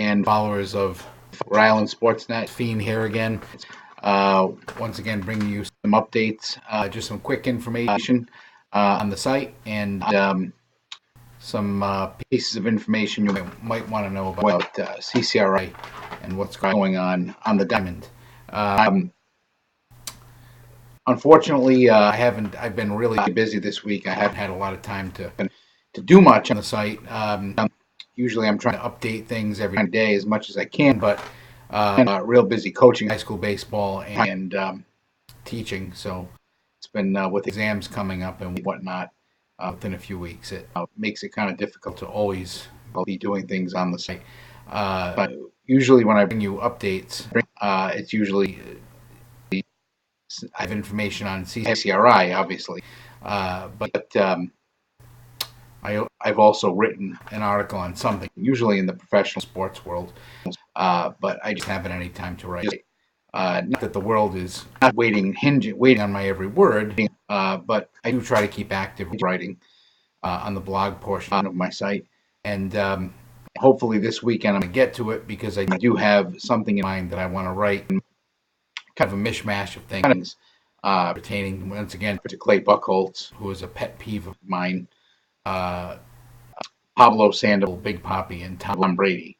and followers of Rhode Island Sportsnet. Fiend here again. Once again, bringing you some updates, just some quick information on the site, and some pieces of information you might want to know about CCRI and what's going on the diamond. Unfortunately, I've been really busy this week. I haven't had a lot of time to do much on the site. Usually, I'm trying to update things every day as much as I can, but real busy coaching high school baseball and teaching. So it's been with exams coming up and whatnot within a few weeks. It makes it kind of difficult to always be doing things on the site. But usually, when I bring you updates, it's usually I have information on CCRI, obviously, but I've also written an article on something, usually in the professional sports world, but I just haven't any time to write. Not that the world is waiting on my every word, but I do try to keep active writing on the blog portion of my site, and hopefully this weekend I'm going to get to it because I do have something in mind that I want to write, kind of a mishmash of things pertaining, once again, to Clay Buchholz, who is a pet peeve of mine, Pablo Sandoval, Big Papi, and Tom Brady.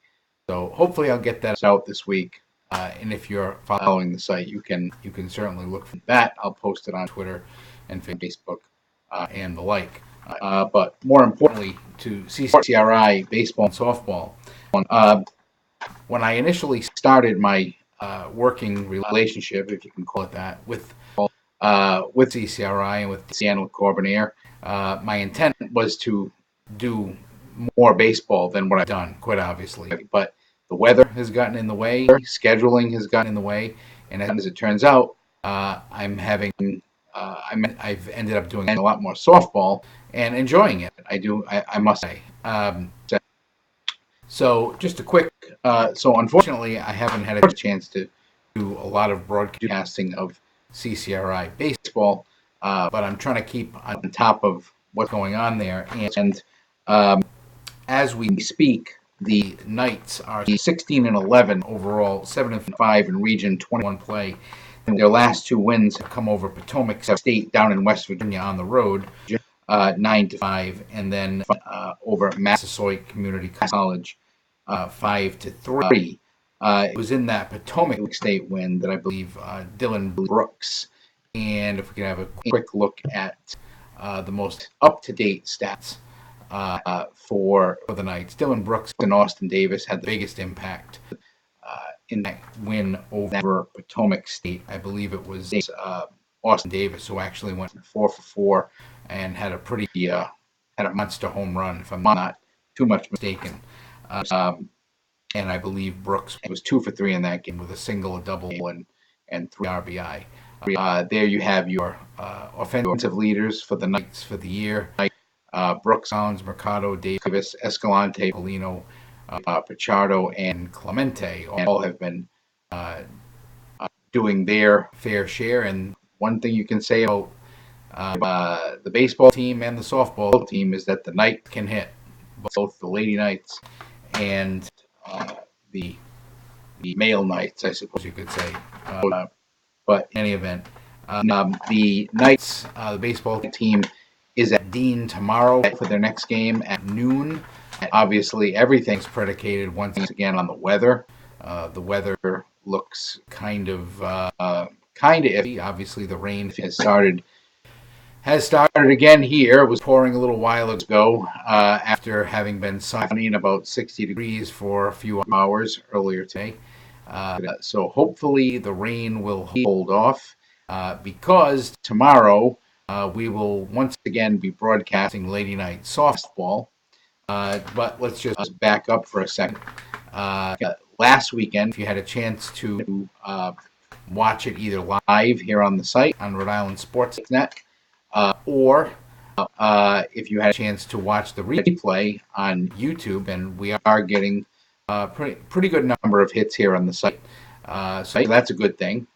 So hopefully I'll get that out this week. And if you're following the site, you can certainly look for that. I'll post it on Twitter and Facebook and the like. But more importantly, to CCRI baseball and softball, when I initially started my working relationship, if you can call it that, with CCRI and with Dan Corbinier, my intent was to do more baseball than what I've done, quite obviously. But the weather has gotten in the way, scheduling has gotten in the way, and as it turns out, I've ended up doing a lot more softball and enjoying it. I must say. So just a quick, so unfortunately, I haven't had a chance to do a lot of broadcasting of CCRI baseball, but I'm trying to keep on top of what's going on there. And as we speak, the Knights are 16-11 overall, 7-5 in Region 21 play. And their last two wins have come over Potomac State down in West Virginia on the road, 9-5, and then over Massasoit Community College, 5-3. It was in that Potomac State win that I believe Dylan Brooks. And if we can have a quick look at the most up-to-date stats for the Knights, Dylan Brooks and Austin Davis had the biggest impact in that win over Potomac State. I believe it was Austin Davis who actually went 4-for-4 and had a monster home run, if I'm not too much mistaken. And I believe Brooks was 2-for-3 in that game with a single, a double, and 3 RBI. There you have your offensive leaders for the Knights for the year. Brooks, Collins, Mercado, Davis, Escalante, Polino, Pichardo, and Clemente all have been doing their fair share. And one thing you can say about the baseball team and the softball team is that the Knights can hit, both the Lady Knights and the male Knights, I suppose you could say. But in any event, the Knights, the baseball team, is at Dean tomorrow for their next game at noon. Obviously, everything's predicated once again on the weather. The weather looks kind of iffy. Obviously, the rain has started again here. It was pouring a little while ago after having been sunny and about 60 degrees for a few hours earlier today. So hopefully the rain will hold off because tomorrow we will once again be broadcasting Lady Night softball. But let's just back up for a second. Last weekend, if you had a chance to watch it either live here on the site on Rhode Island Sportsnet, or if you had a chance to watch the replay on YouTube, and we are getting a pretty good number of hits here on the site, so that's a good thing.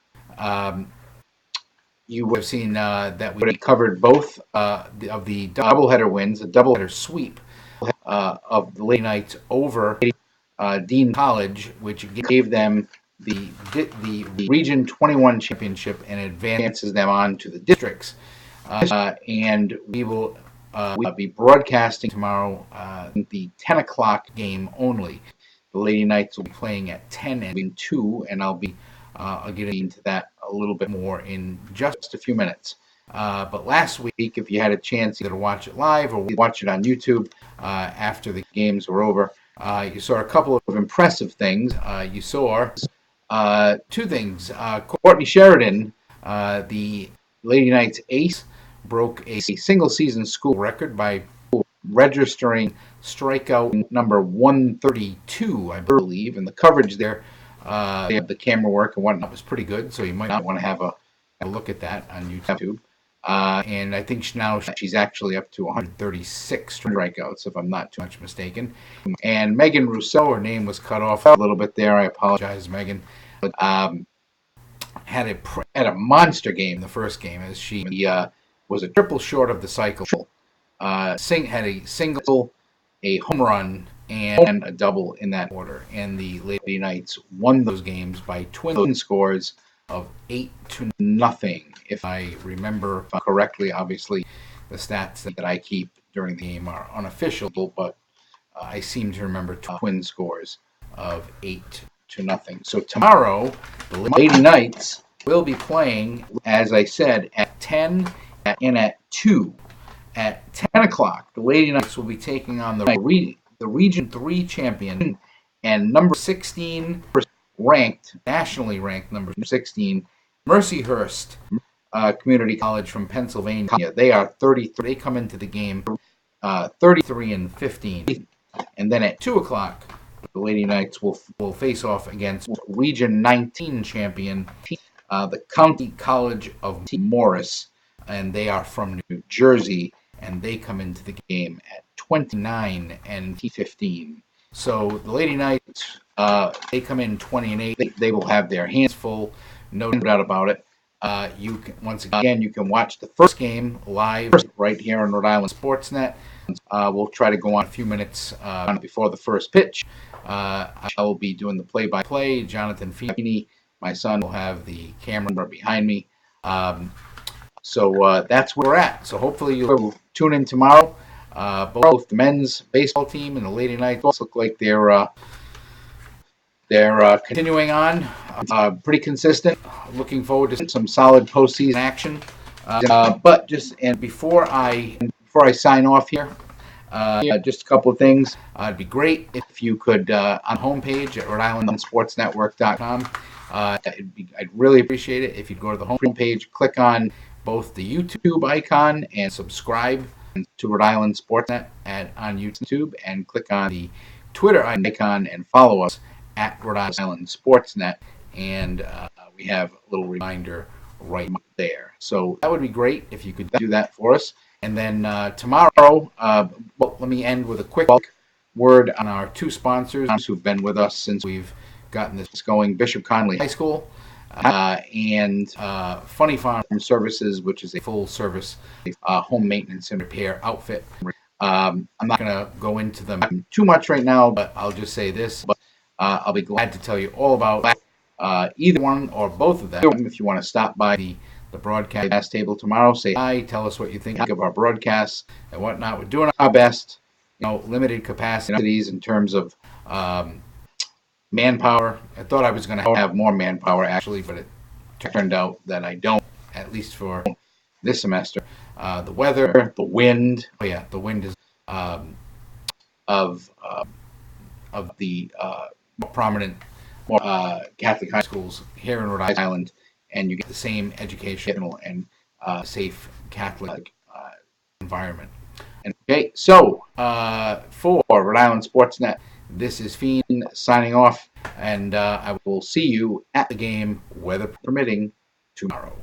You would have seen that we covered both of the doubleheader wins, a doubleheader sweep of the Lady Knights over Dean College, which gave them the Region 21 championship and advances them on to the districts. And we will be broadcasting tomorrow the 10 o'clock game only. The Lady Knights will be playing at 10 and 2, and I'll be getting into that a little bit more in just a few minutes. But last week, if you had a chance either to watch it live or watch it on YouTube after the games were over, you saw a couple of impressive things. You saw two things. Courtney Sheridan, the Lady Knights ace, broke a single-season school record by registering strikeout number 132, I believe, and the coverage there, the camera work and whatnot was pretty good, so you might not want to have a look at that on YouTube. And I think now she's actually up to 136 strikeouts, if I'm not too much mistaken. And Megan Rousseau, her name was cut off a little bit there. I apologize, Megan. Had a monster game the first game, as she was a triple short of the cycle. Had a single, a home run, and a double in that order. And the Lady Knights won those games by twin scores of 8-0, if I remember correctly. Obviously, the stats that I keep during the game are unofficial, but I seem to remember twin scores of 8-0. So tomorrow, the Lady Knights will be playing, as I said, at 10 and at 2. At 10 o'clock, the Lady Knights will be taking on the Region 3 champion and number 16 nationally ranked number 16, Mercyhurst Community College from Pennsylvania. They are 33. They come into the game 33-15. And then at 2 o'clock, the Lady Knights will face off against Region 19 champion, the County College of Morris, and they are from New Jersey, and they come into the game at 29-15. So the Lady Knights, they come in 20-8. They will have their hands full, no doubt about it. You can watch the first game live right here on Rhode Island Sportsnet. We'll try to go on a few minutes before the first pitch. I will be doing the play-by-play. Jonathan Feeney, my son, will have the camera behind me. So that's where we're at. So hopefully you'll tune in tomorrow. Both the men's baseball team and the Lady Knights look like they're continuing on, pretty consistent. Looking forward to some solid postseason action. But before I sign off here, just a couple of things. It'd be great if you could on homepage at RhodeIslandSportsNetwork.com. I'd really appreciate it if you'd go to the homepage, click on both the YouTube icon and subscribe to Rhode Island Sportsnet on YouTube, and click on the Twitter icon and follow us at Rhode Island Sportsnet, and we have a little reminder right there. So that would be great if you could do that for us. And then tomorrow, let me end with a quick word on our two sponsors who've been with us since we've gotten this going: Bishop Conley High School and Funny Farm Services, which is a full-service home maintenance and repair outfit. I'm not going to go into them too much right now, but I'll just say this. I'll be glad to tell you all about either one or both of them. If you want to stop by the broadcast table tomorrow, say hi, tell us what you think of our broadcasts and whatnot. We're doing our best. Limited capacities in terms of manpower. I thought I was going to have more manpower, actually, but it turned out that I don't, at least for this semester. The weather, the wind. Oh, yeah, the wind is of the more prominent Catholic high schools here in Rhode Island, and you get the same educational and safe Catholic environment. Okay, so for Rhode Island Sportsnet, this is Fiend signing off, and I will see you at the game, weather permitting, tomorrow.